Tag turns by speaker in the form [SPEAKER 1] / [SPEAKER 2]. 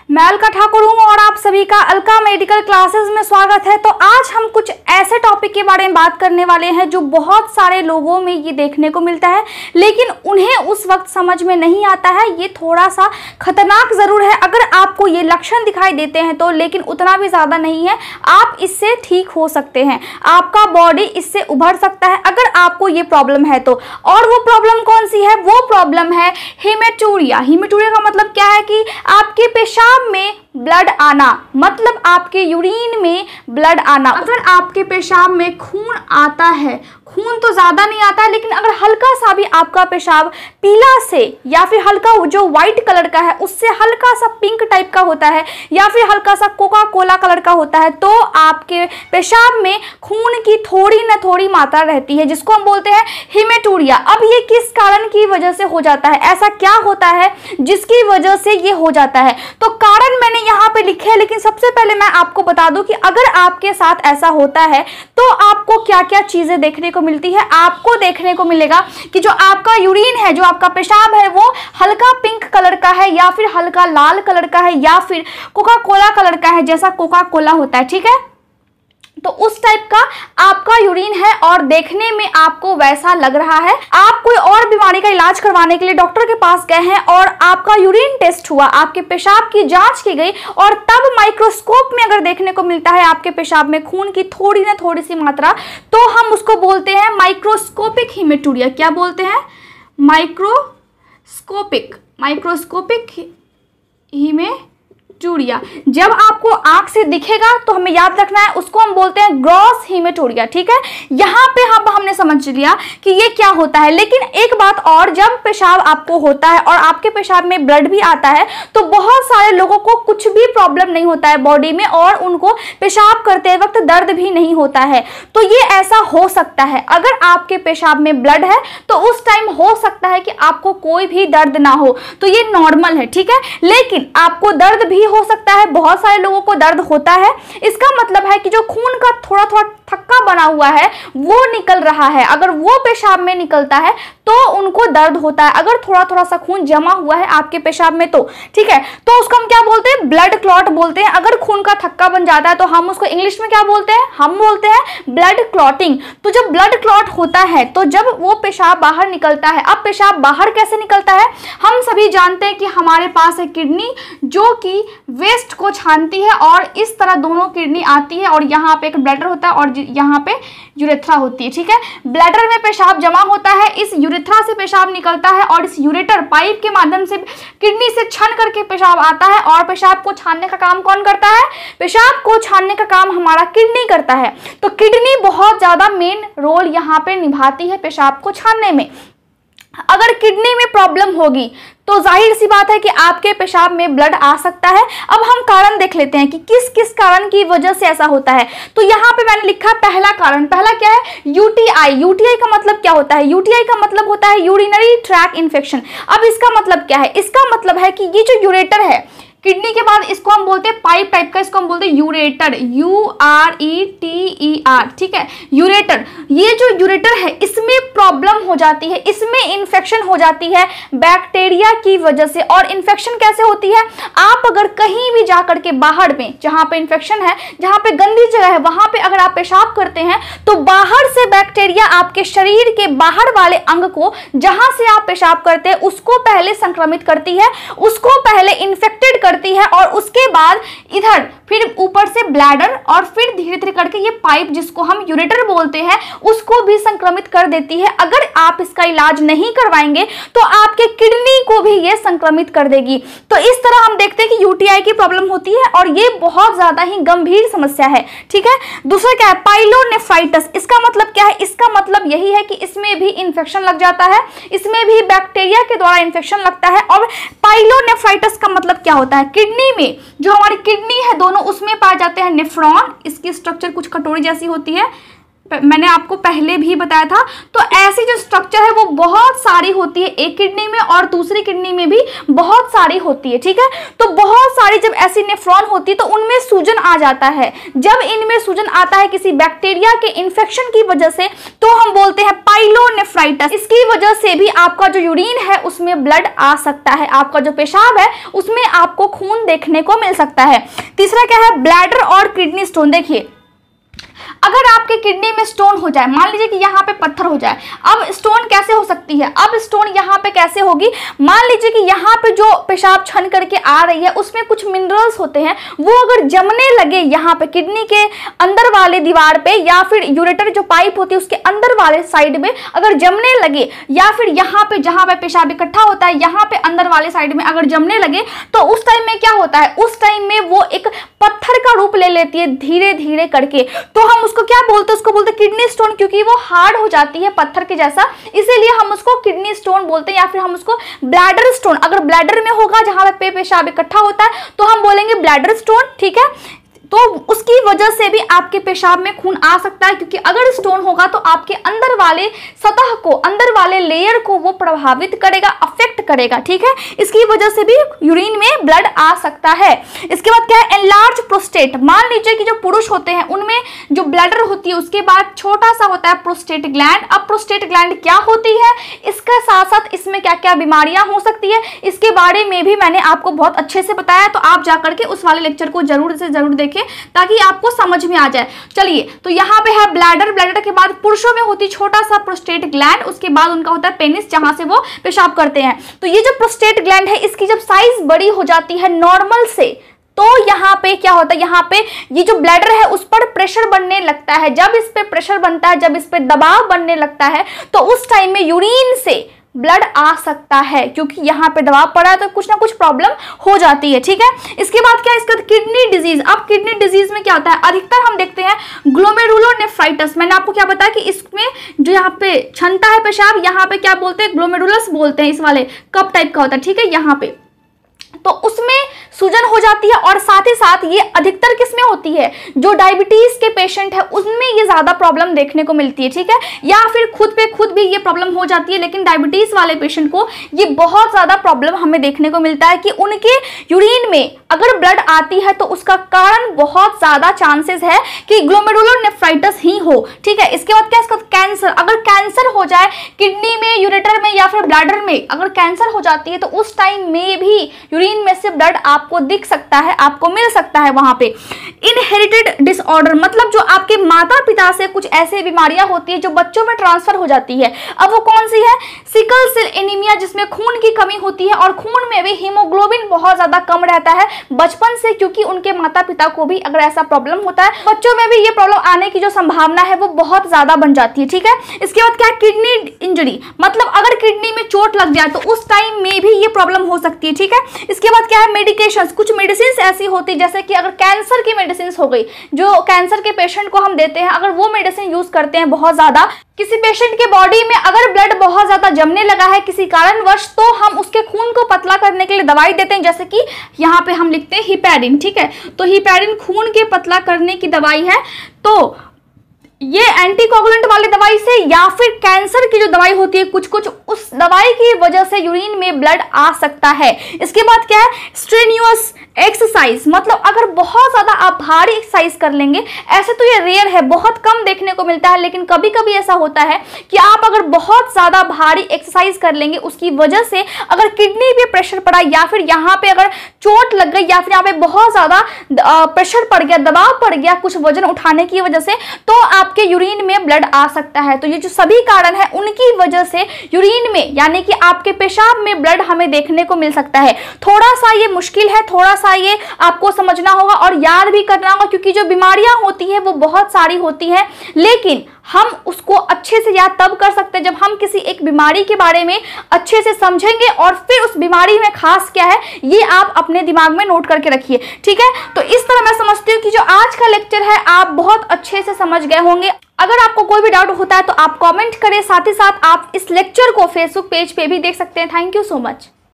[SPEAKER 1] मैं अलका ठाकुर हूँ और आप सभी का अलका मेडिकल क्लासेस में स्वागत है। तो आज हम कुछ ऐसे टॉपिक के बारे में बात करने वाले हैं जो बहुत सारे लोगों में ये देखने को मिलता है, लेकिन उन्हें उस वक्त समझ में नहीं आता है। ये थोड़ा सा खतरनाक ज़रूर है अगर आपको ये लक्षण दिखाई देते हैं तो, लेकिन उतना भी ज़्यादा नहीं है। आप इससे ठीक हो सकते हैं, आपका बॉडी इससे उभर सकता है अगर आपको ये प्रॉब्लम है तो। और वो प्रॉब्लम कौन सी है? वो प्रॉब्लम है हेमेटूरिया। हेमेटूरिया का मतलब क्या है कि आपके पेशाब में ब्लड आना, मतलब आपके यूरिन में ब्लड आना। अगर आपके पेशाब में खून आता है, खून तो ज़्यादा नहीं आता है, लेकिन अगर हल्का सा भी आपका पेशाब पीला से या फिर हल्का जो व्हाइट कलर का है उससे हल्का सा पिंक टाइप का होता है या फिर हल्का सा कोका कोला कलर का होता है, तो आपके पेशाब में खून की थोड़ी न थोड़ी मात्रा रहती है, जिसको हम बोलते हैं हेमेटूरिया। अब ये किस कारण की वजह से हो जाता है? ऐसा क्या होता है जिसकी वजह से ये हो जाता है? तो कारण मैंने यहाँ पे लिखे हैं, लेकिन सबसे पहले मैं आपको बता दूं कि अगर आपके साथ ऐसा होता है तो आपको क्या क्या चीजें देखने को मिलती है। आपको देखने को मिलेगा कि जो आपका यूरिन है, जो आपका पेशाब है, वो हल्का पिंक कलर का है या फिर हल्का लाल कलर का है या फिर कोका कोला कलर का है, जैसा कोका कोला होता है, ठीक है। तो उस टाइप का आपका यूरिन है और देखने में आपको वैसा लग रहा है। आप कोई और बीमारी का इलाज करवाने के लिए डॉक्टर के पास गए हैं और आपका यूरिन टेस्ट हुआ, आपके पेशाब की जांच की गई और तब माइक्रोस्कोप में अगर देखने को मिलता है आपके पेशाब में खून की थोड़ी ना थोड़ी सी मात्रा, तो हम उसको बोलते हैं माइक्रोस्कोपिक हेमेटूरिया। क्या बोलते हैं? माइक्रोस्कोपिक हेमेटूरिया। जब आपको आंख से दिखेगा तो हमें याद रखना है, उसको हम बोलते हैं ग्रॉस हेमेटूरिया, ठीक है। यहाँ पे हमने समझ लिया कि ये क्या होता है। लेकिन एक बात और, जब पेशाब आपको होता है और आपके पेशाब में ब्लड भी आता है तो बहुत सारे लोगों को कुछ भी प्रॉब्लम नहीं होता है बॉडी में और उनको पेशाब करते वक्त दर्द भी नहीं होता है। तो ये ऐसा हो सकता है, अगर आपके पेशाब में ब्लड है तो उस टाइम हो सकता है कि आपको कोई भी दर्द ना हो, तो ये नॉर्मल है, ठीक है। लेकिन आपको दर्द भी हो सकता है, बहुत सारे लोगों को दर्द होता है। इसका मतलब है कि जो खून का थोड़ा थोड़ा थक्का बना हुआ है वो निकल रहा है, अगर वो पेशाब में निकलता है तो उनको दर्द होता है। अगर थोड़ा थोड़ा सा खून जमा हुआ है आपके पेशाब में तो, ठीक है, तो उसको हम क्या बोलते हैं? ब्लड क्लॉट बोलते हैं। अगर खून का थक्का बन जाता है तो हम उसको इंग्लिश में क्या बोलते हैं? हम बोलते हैं ब्लड क्लॉटिंग। तो जब ब्लड क्लॉट होता है तो जब वो पेशाब बाहर निकलता है, अब पेशाब बाहर कैसे निकलता है? हम सभी जानते हैं कि हमारे पास है किडनी जो कि वेस्ट को छानती है और इस तरह दोनों किडनी आती है और यहाँ पे एक ब्लैडर होता है और यहाँ पे यूरेथ्रा होती है, ठीक है। ब्लैडर में पेशाब जमा होता है, इस यूरेथ्रा से पेशाब निकलता है और इस यूरेटर पाइप के माध्यम से किडनी से छन करके पेशाब आता है। और पेशाब को छानने का काम कौन करता है? पेशाब को छानने का काम हमारा किडनी करता है। तो किडनी बहुत ज्यादा मेन रोल यहाँ पे निभाती है पेशाब को छानने में। अगर किडनी में प्रॉब्लम होगी तो जाहिर सी बात है कि आपके पेशाब में ब्लड आ सकता है। अब हम कारण देख लेते हैं कि किस किस कारण की वजह से ऐसा होता है। तो यहाँ पे मैंने लिखा पहला कारण। पहला क्या है? यूटीआई। यूटीआई का मतलब क्या होता है? यूटीआई का मतलब होता है यूरिनरी ट्रैक इन्फेक्शन। अब इसका मतलब क्या है? इसका मतलब है कि ये जो यूरेटर है किडनी के बाद, इसको हम बोलते हैं पाइप टाइप का, इसको हम बोलते हैं यूरेटर, URETER, ठीक है, यूरेटर। ये जो यूरेटर है इसमें प्रॉब्लम हो जाती है, इसमें इन्फेक्शन हो जाती है बैक्टीरिया की वजह से। और इन्फेक्शन कैसे होती है? आप अगर कहीं भी जाकर के बाहर में, जहां पे इन्फेक्शन है, जहां पे गंदी जगह है, वहां पे अगर आप पेशाब करते हैं तो बाहर से बैक्टीरिया आपके शरीर के बाहर वाले अंग को, जहां से आप पेशाब करते हैं, उसको पहले संक्रमित करती है, उसको पहले इन्फेक्टेड करती है और उसके बाद इधर फिर ऊपर से ब्लैडर और फिर धीरे धीरे करके ये पाइप, जिसको हम यूरेटर बोलते हैं, उसको भी संक्रमित कर देती है। अगर आप इसका इलाज नहीं करवाएंगे तो आपके किडनी को भी ये संक्रमित कर देगी। तो इस तरह हम देखते हैं कि यूटीआई की प्रॉब्लम होती है और ये बहुत ज्यादा ही गंभीर समस्या है, ठीक है। दूसरा क्या है? पाइलोनेफ्राइटिस। इसका मतलब क्या है? इसका मतलब यही है कि इसमें भी इंफेक्शन लग जाता है, इसमें भी बैक्टीरिया के द्वारा इंफेक्शन लगता है। और पाइलोनेफ्राइटिस का मतलब क्या होता है? किडनी में जो हमारी किडनी है दोनों, उसमें पाए जाते हैं नेफ्रॉन। इसकी स्ट्रक्चर कुछ कटोरी जैसी होती है, मैंने आपको पहले भी बताया था। तो ऐसी जो स्ट्रक्चर है वो बहुत सारी होती है, एक किडनी में और दूसरी किडनी में भी बहुत सारी होती है, ठीक है। तो बहुत सारी जब ऐसी नेफ्रॉन होती है तो उनमें सूजन आ जाता है। जब इनमें सूजन आता है किसी बैक्टीरिया के इन्फेक्शन की वजह से तो हम बोलते हैं पाइलोनेफ्राइटिस। इसकी वजह से भी आपका जो यूरिन है उसमें ब्लड आ सकता है, आपका जो पेशाब है उसमें आपको खून देखने को मिल सकता है। तीसरा क्या है, ब्लैडर और किडनी स्टोन। देखिए अगर आपके किडनी में स्टोन हो जाए, मान लीजिए कि यहाँ पे पत्थर हो जाए, अब स्टोन कैसे हो सकती है, अब स्टोन यहाँ पे कैसे होगी, मान लीजिए कि यहाँ पे जो पेशाब छन करके आ रही है उसमें कुछ मिनरल्स होते हैं, वो अगर जमने लगे यहाँ पे किडनी के अंदर वाले दीवार पे या फिर यूरेटर जो पाइप होती है उसके अंदर वाले साइड में अगर जमने लगे, या फिर यहाँ पे जहाँ पे पेशाब इकट्ठा होता है यहाँ पे अंदर वाले साइड में अगर जमने लगे, तो उस टाइम में क्या होता है, उस टाइम में वो एक पत्थर का रूप ले लेती है धीरे धीरे करके। तो हम उसको क्या बोलते हैं, उसको बोलते हैं किडनी स्टोन, क्योंकि वो हार्ड हो जाती है पत्थर के जैसा, इसीलिए हम उसको किडनी स्टोन बोलते हैं। या फिर हम उसको ब्लैडर स्टोन, अगर ब्लैडर में होगा जहां पे पेशाब इकट्ठा होता है तो हम बोलेंगे ब्लैडर स्टोन, ठीक है। तो उसकी वजह से भी आपके पेशाब में खून आ सकता है, क्योंकि अगर स्टोन होगा तो आपके अंदर वाले सतह को, अंदर वाले लेयर को वो प्रभावित करेगा, अफेक्ट करेगा, ठीक है। इसकी वजह से भी यूरिन में ब्लड आ सकता है। इसके बाद क्या है, एनलार्ज प्रोस्टेट। मान लीजिए कि जो पुरुष होते हैं उनमें जो ब्लैडर होती है उसके बाद छोटा सा होता है प्रोस्टेट ग्लैंड। अब प्रोस्टेट ग्लैंड क्या होती है, इसके साथ साथ इसमें क्या क्या बीमारियां हो सकती है इसके बारे में भी मैंने आपको बहुत अच्छे से बताया, तो आप जाकर के उस वाले लेक्चर को जरूर से जरूर देखें ताकि आपको समझ में आ जाए। चलिए, तो यहाँ पे है ब्लैडर, ब्लैडर के बाद पुरुषों में होती छोटा सा प्रोस्टेट ग्लैंड, उसके बाद उनका होता है पेनिस जहां से वो पेशाब करते हैं। तो ये जो प्रोस्टेट ग्लैंड है इसकी जब साइज बड़ी हो जाती है नॉर्मल से, तो यहाँ पे क्या होता है, यहाँ पे ये जो ब्लैडर है उस पर प्रेशर बनने लगता है। जब इस पे प्रेशर बनता है, जब इस पे दबाव बनने लगता है, तो उस टाइम में यूरिन से ब्लड आ सकता है, क्योंकि यहाँ पे दबाव पड़ा है तो कुछ ना कुछ प्रॉब्लम हो जाती है, ठीक है। इसके बाद क्या है, इसका किडनी डिजीज। अब किडनी डिजीज में क्या होता है, अधिकतर हम देखते हैं ग्लोमेरुलोनेफ्राइटिस। मैंने आपको क्या बताया कि इसमें जो यहाँ पे छनता है पेशाब, यहाँ पे क्या बोलते हैं, ग्लोमेरुलस बोलते हैं, इस वाले कप टाइप का होता है, ठीक है। यहाँ पे तो उसमें सूजन हो जाती है, और साथ ही साथ ये अधिकतर किसमें होती है, जो डायबिटीज के पेशेंट है उनमें ये ज्यादा प्रॉब्लम देखने को मिलती है, ठीक है। या फिर खुद पे खुद भी ये प्रॉब्लम हो जाती है, लेकिन डायबिटीज वाले पेशेंट को ये बहुत ज्यादा प्रॉब्लम हमें देखने को मिलता है कि उनके यूरिन में अगर ब्लड आती है तो उसका कारण बहुत ज्यादा चांसेस है कि ग्लोमेरुलोनेफ्राइटिस ही हो, ठीक है। इसके बाद क्या, इसका कैंसर। अगर कैंसर हो जाए किडनी में, यूरेटर में या फिर ब्लैडर में अगर कैंसर हो जाती है तो उस टाइम में भी यूरिन में से ब्लड आपको दिख सकता है, आपको मिल सकता है वहां पे। इनहेरिटेड डिसऑर्डर, मतलब जो आपके माता पिता से कुछ ऐसे बीमारियां होती है जो बच्चों में ट्रांसफर हो जाती है। अब वो कौन सी है, सिकल सेल एनीमिया, जिसमें खून की कमी होती है और खून में भी हीमोग्लोबिन बहुत ज्यादा कम रहता है बचपन से, क्योंकि उनके माता पिता को भी अगर ऐसा प्रॉब्लम होता है, बच्चों में भी ये प्रॉब्लम आने की जो संभावना है वो बहुत ज्यादा बन जाती है, ठीक है। इसके बाद क्या, किडनी इंजरी, मतलब अगर किडनी में चोट लग जाए तो उस टाइम में भी ये प्रॉब्लम हो सकती है, ठीक है। इसके बाद क्या है, मेडिकेशन। कुछ मेडिसिन ऐसी होती है जैसे कि अगर कैंसर की मेडिसिन हो गई, जो कैंसर के पेशेंट को हम देते हैं, अगर वो मेडिसिन यूज करते हैं बहुत ज्यादा, किसी पेशेंट के बॉडी में अगर ब्लड बहुत ज्यादा जमने लगा है किसी कारणवश, तो हम उसके खून को पतला करने के लिए दवाई देते हैं, जैसे कि यहाँ पे हम लिखते हैं हिपैरिन, ठीक है। तो हिपैरिन खून के पतला करने की दवाई है, तो ये एंटीकोगुलेंट वाली दवाई से या फिर कैंसर की जो दवाई होती है कुछ कुछ, उस दवाई की वजह से यूरिन में ब्लड आ सकता है। इसके बाद क्या है, स्ट्रेन्यूअस एक्सरसाइज, मतलब अगर बहुत ज्यादा आप भारी एक्सरसाइज कर लेंगे, ऐसे तो ये रेयर है, बहुत कम देखने को मिलता है, लेकिन कभी कभी ऐसा होता है कि आप अगर बहुत ज्यादा भारी एक्सरसाइज कर लेंगे, उसकी वजह से अगर किडनी पे प्रेशर पड़ा या फिर यहाँ पे अगर चोट लग गई या फिर यहाँ पे बहुत ज्यादा प्रेशर पड़ गया, दबाव पड़ गया कुछ वजन उठाने की वजह से, तो आपके यूरिन में ब्लड आ सकता है। तो ये जो सभी कारण है उनकी वजह से यूरिन में यानी कि आपके पेशाब में ब्लड हमें देखने को मिल सकता है। थोड़ा सा ये मुश्किल है, थोड़ा सा ये आपको समझना होगा और याद भी करना होगा, क्योंकि जो बीमारियां होती है वो बहुत सारी होती है, लेकिन हम उसको अच्छे से याद तब कर सकते हैं जब हम किसी एक बीमारी के बारे में अच्छे से समझेंगे और फिर उस बीमारी में खास क्या है ये आप अपने दिमाग में नोट करके रखिए, ठीक है। तो इस तरह मैं समझती हूँ कि जो आज का लेक्चर है आप बहुत अच्छे से समझ गए होंगे। अगर आपको कोई भी डाउट होता है तो आप कमेंट करें, साथ ही साथ आप इस लेक्चर को फेसबुक पेज पे भी देख सकते हैं। Thank you so much.